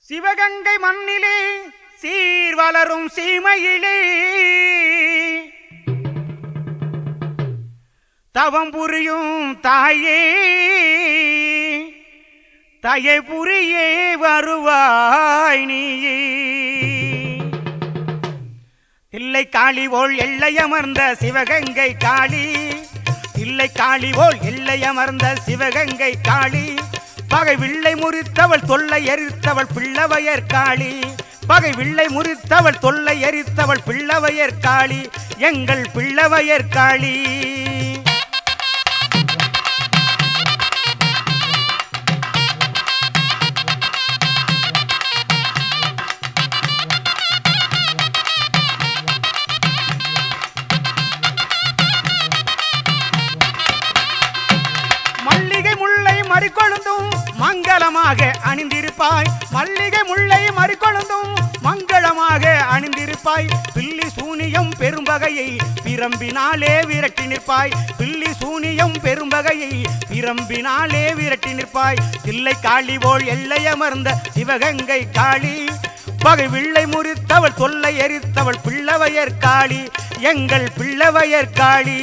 சிவகங்கை மண்ணிலே சீர் வளரும் சீமையிலே தவம் புரியும் தாயே தயை புரியே வருவாய் நீயே. தில்லை காளி போல் எல்லையமர்ந்த சிவகங்கை காளி, தில்லை காளி போல் எல்லையமர்ந்த சிவகங்கை காளி, பகை வில்லை முறித்தவள் தொல்லை எரித்தவள் பிள்ளவையர் காளி, பகை வில்லை முறித்தவள் தொல்லை எரித்தவள் பிள்ளவையர் காளி, எங்கள் பிள்ளவையர் காளி. மல்லிகை முல்லை மறிக்கொழுந்தும் மங்களமாக அணிந்திருப்பாய், மல்லிகை முல்லை மறிக்கொழுந்தும் மங்களமாக அணிந்திருப்பாய், பில்லி சூனியம் பெரும்பகையை பிரம்பினாலே விரட்டி நிற்பாய், பில்லி சூனியம் பெரும்பகையை பிரம்பினாலே விரட்டி நிற்பாய். தில்லை காளி போல் எல்லையமர்ந்த சிவகங்கை காளி, பகை வில்லை முறித்தவள் தொல்லை எரித்தவள் பிள்ளவையர் காளி, எங்கள் பிள்ளவையர் காளி.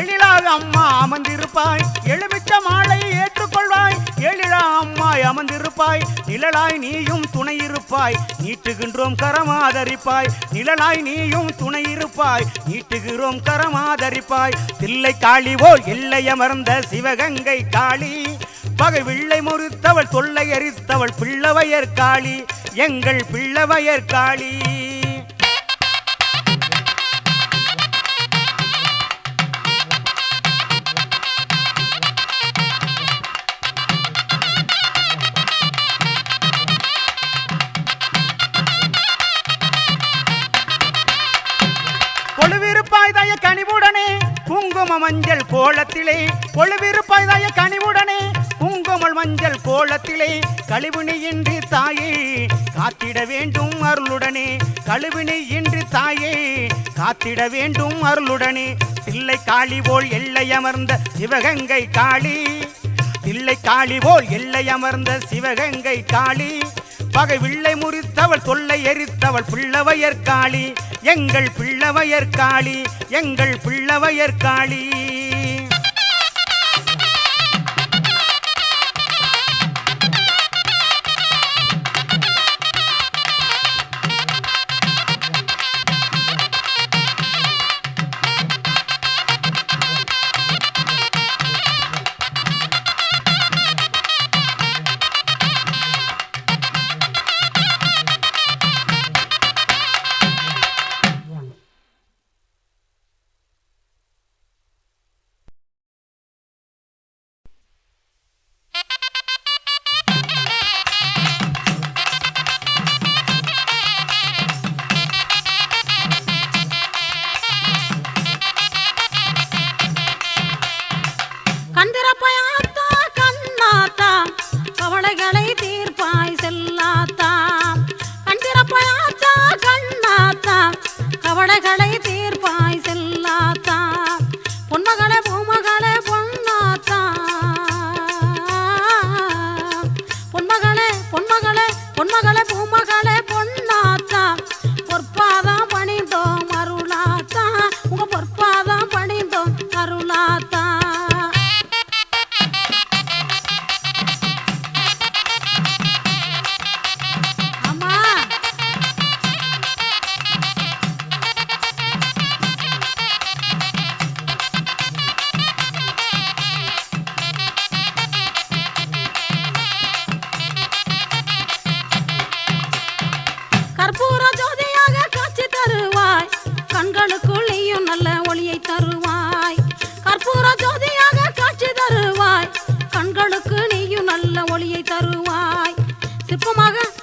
எழிலாக அம்மா அமர்ந்திருப்பாய், எலுமிச்ச மாலை ஏற்றுக்கொள்வாய், எழிலா அம்மாய் அமர்ந்திருப்பாய், நிழலாய் நீயும் துணையிருப்பாய், நீட்டுகின்றோம் கரமாதரிப்பாய், நிழலாய் நீயும் துணையிருப்பாய், நீட்டுகிறோம் கரமாதரிப்பாய். தில்லை காளி போல் எல்லையமர்ந்த சிவகங்கை காளி, பகை வில்லை முறித்தவள் தொல்லை எரித்தவள் பிள்ளவையர் காளி, எங்கள் பிள்ளவையர் காளி. கொழுவிருப்பாய் தாய கனிவுடனே குங்கும மஞ்சள் கோலத்திலே, கொழுவிருப்பாய் தாய கனிவுடனே குங்கும மஞ்சள் கோலத்திலே, கழிவினி இன்றி தாயே காத்திட வேண்டும் அருளுடனே, கழிவினி இன்றி தாயே காத்திட வேண்டும் அருளுடனே. தில்லை காளி போல் எல்லையமர்ந்த சிவகங்கை காளி, தில்லை காளி போல் எல்லையமர்ந்த சிவகங்கை காளி, பகை வில்லை முறித்தவள் தொல்லை எரித்தவள் பிள்ளவையர் காளி, எங்கள் பிள்ளவையர் காளி, எங்கள் பிள்ளவையர் காளி.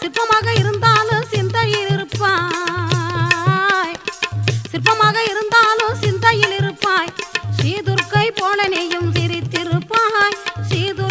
சிற்பமாக இருந்தாலும் சிந்தையில் இருப்பாய், சிற்பமாக இருந்தாலும் சிந்தையில் இருப்பாய். ஸ்ரீதுர்க்கை போல நீயும் சிரித்திருப்பாய், ஸ்ரீது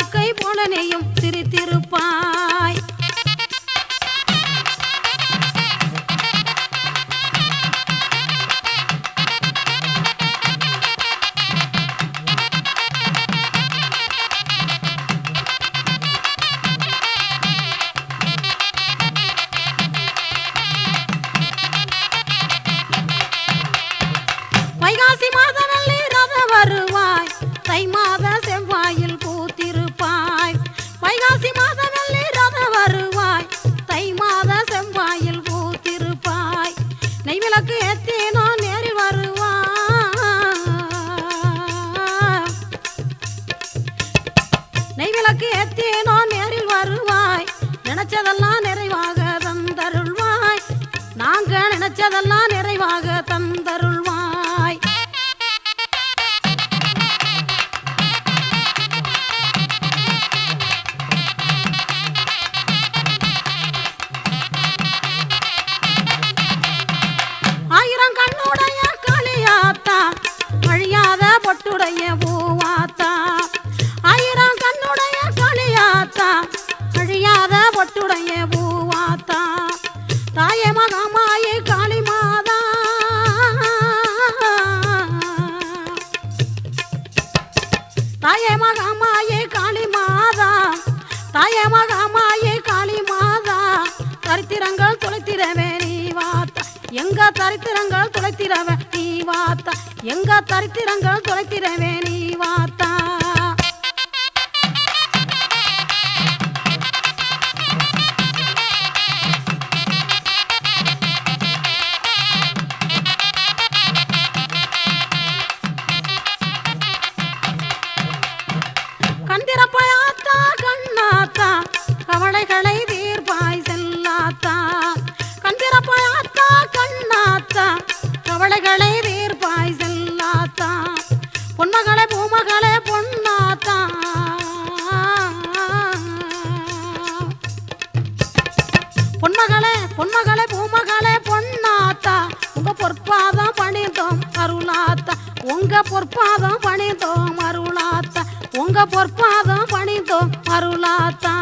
நினைச்சதெல்லாம் நிறைவாக தந்தருள்வாய். நாங்க நினைச்சதெல்லாம் நிறைவாக தந்தருள்வாய். ஆயிரம் கண்ணுடைய காளியாத்தா அழியாத பொட்டுடைய பூவாத்தா. ஆயிரம் கண்ணுடைய காளியாத்தா அழியாத பொட்டுடைய பூவாத்தா. தாயே மகமாயே காளி மாதா. தாயே மகமாயே காளி மாதா. தாயே மகமாயே காளி மாதா. தரித்திரங்கள் துளைத்திரவே நீ வாத்தா. எங்க தரித்திரங்கள் துளைத்திரவே நீ வாத்தா. எங்க தரித்திரங்கள் துளைத்திரவே நீ வாத்தா. கந்திரப்பாயாத்தா கண்ணாத்தா கவலைகளை தீர்ப்பாய் செல்லாத்தா. கந்திரப்பாயாத்தா கண்ணாத்தா கவலைகளை தீர்ப்பாய் செல்லாத்தா. பொன்மகளே பூமகளே பொன்னாத்தா. பொன்மகளே பொன்மகளே பூமகளே பொன்னாத்தா. உங்க பொற்பாதம் பணிந்தோம் அருளாத்தா. உங்க பொற்பாதம் பணிந்தோம் அருளாத்தா. உங்க பொற்பாதம் பணிந்தோம் அருளாத்தா.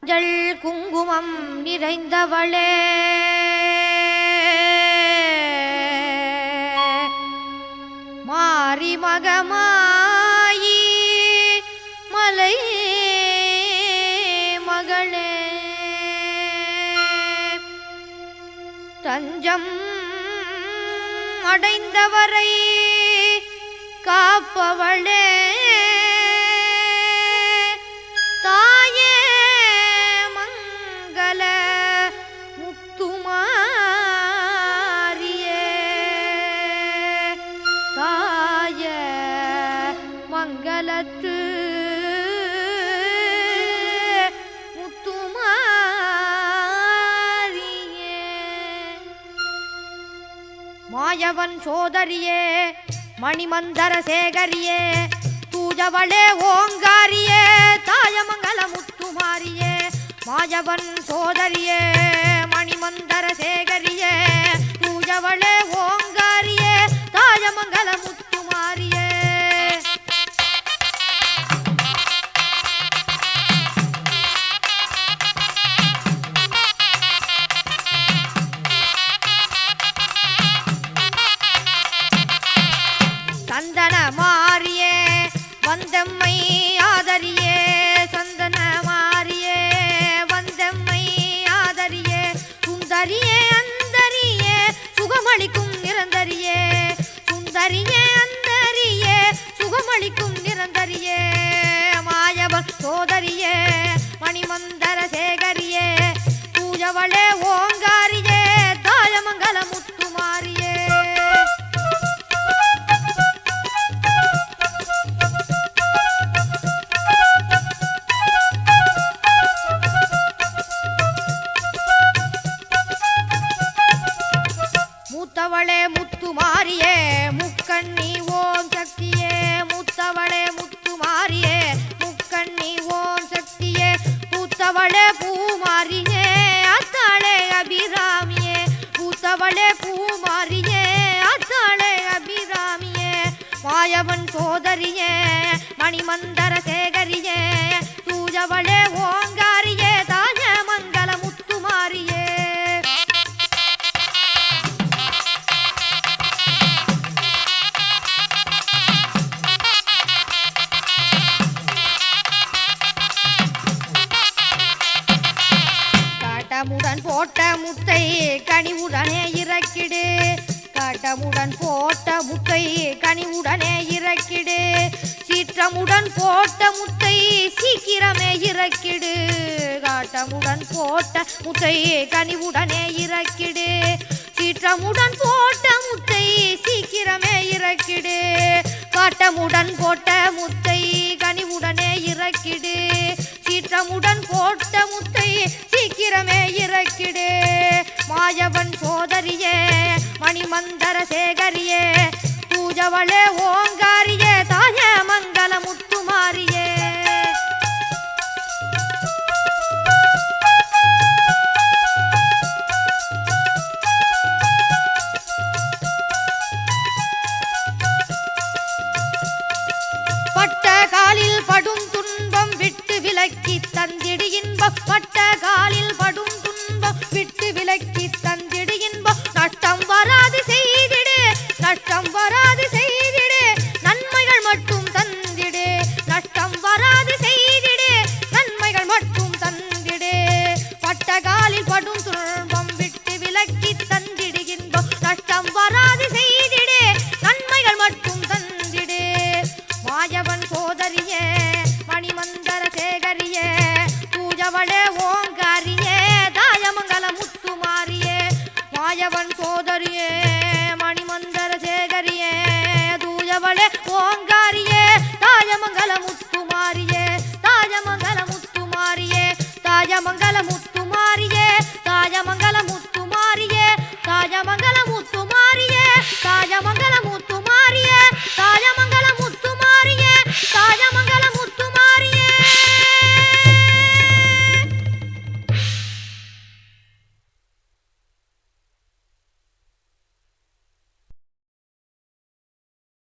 மஞ்சள் குங்குமம் நிறைந்தவளே மாரி மகமாயி மலை மகளே தஞ்சம் அடைந்தவரை காப்பவளே தாயே மங்கள முத்துமாரியே தாய மங்களத்து முத்துமாரியே மாயவன் சோதரியே மணிமந்தர சேகரியே தூஜவளே ஓங்காரியே தாயமங்கல முத்துமாரியே மாயவன் சோதரியே மணிமந்தர சேகரியே தூஜவளே ஓங்காரியே தாயமங்கல முத்துமாரியே சந்தன மாரியே வந்தம்மை ஆதரியே சந்தன மாரியே வந்தம்மை ஆதரியே சுந்தரியே அந்தரியே சுகமளிக்கும் நிரந்தரியே சுந்தரியே அந்தரியே சுகமளிக்கும் நிரந்தரியே மாயவன் சோதரியே மணிமந்தர சேகரியே பூஜவளே ஓங்காரியே தாயமங்கல முத்துமாரியே மூத்தவளே முத்துமாரியே முக்கண்ணி ஓம் சக்தியே மூத்தவளே முத்துமாரியே முக்கண்ணி ஓம் சக்தியே பூத்தவளே பூமாரியே அத்தாளே அபிராமியே பூத்தவளே பூமாரியே அத்தாளே அபிராமியே மாயவன் சோதரியே மணிமந்தர சேகரியே தூஜவளே ஓங்காரியே தாய மங்கள முத்துமாரியே காட்டமுடன் போட்ட முத்தை கனிவுடனே இறக்கிடு சீற்றமுடன் போட்ட முத்தை சீக்கிரமே இறக்கிடு காட்டமுடன் போட்ட முத்தை கனிவுடனே இறக்கிடு சீற்றமுடன் போட்ட முத்தை சீக்கிரமே இறக்கிடு காட்டமுடன் போட்ட முத்தை கனிவுடனே இறக்கிடு சீற்றமுடன் போட்ட முத்தை சீக்கிரமே இறக்கிடு மாயவன் சோதரியே மணிமந்தர சேகரியே பூஜவளே ஓ